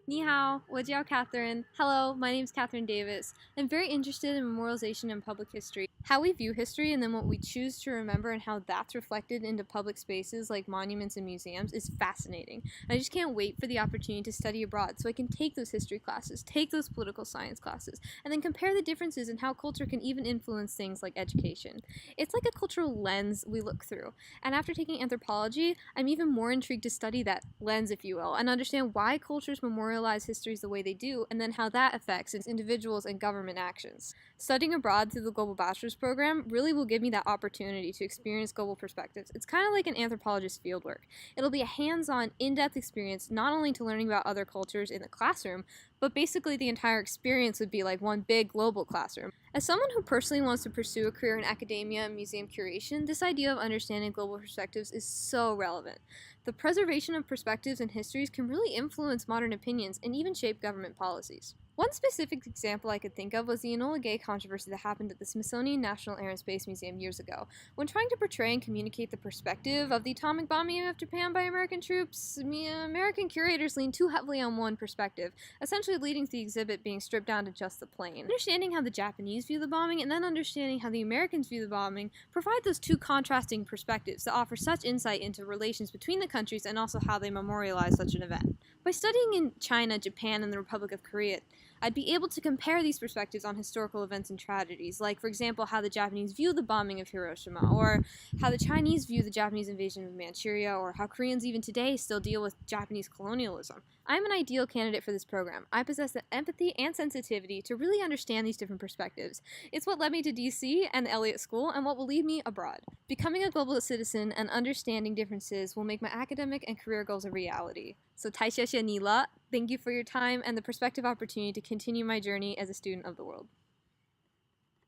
Ni hao, 我叫 Catherine. Hello, my name is Catherine Davis. I'm very interested in memorialization and public history. How we view history and then what we choose to remember and how that's reflected into public spaces like monuments and museums is fascinating. And I just can't wait for the opportunity to study abroad so I can take those history classes, take those political science classes, and then compare the differences in how culture can even influence things like education. It's like a cultural lens we look through. And after taking anthropology, I'm even more intrigued to study that lens, if you will, and understand why cultures memorialize histories the way they do, and then how that affects individuals and government actions. Studying abroad through the Global Bachelor's program really will give me that opportunity to experience global perspectives. It's kind of like an anthropologist's fieldwork. It'll be a hands-on, in-depth experience, not only to learning about other cultures in the classroom, but basically the entire experience would be like one big global classroom. As someone who personally wants to pursue a career in academia and museum curation, this idea of understanding global perspectives is so relevant. The preservation of perspectives and histories can really influence modern opinions and even shape government policies. One specific example I could think of was the Enola Gay controversy that happened at the Smithsonian National Air and Space Museum years ago. When trying to portray and communicate the perspective of the atomic bombing of Japan by American troops, American curators leaned too heavily on one perspective, essentially leading to the exhibit being stripped down to just the plane. Understanding how the Japanese view the bombing and then understanding how the Americans view the bombing provide those two contrasting perspectives that offer such insight into relations between the countries and also how they memorialize such an event. By studying in China, Japan, and the Republic of Korea, I'd be able to compare these perspectives on historical events and tragedies, like, for example, how the Japanese view the bombing of Hiroshima, or how the Chinese view the Japanese invasion of Manchuria, or how Koreans even today still deal with Japanese colonialism. I'm an ideal candidate for this program. I possess the empathy and sensitivity to really understand these different perspectives. It's what led me to DC and the Elliott School, and what will lead me abroad. Becoming a global citizen and understanding differences will make my academic and career goals a reality. So, 太谢谢你了. Thank you for your time and the prospective opportunity to continue my journey as a student of the world.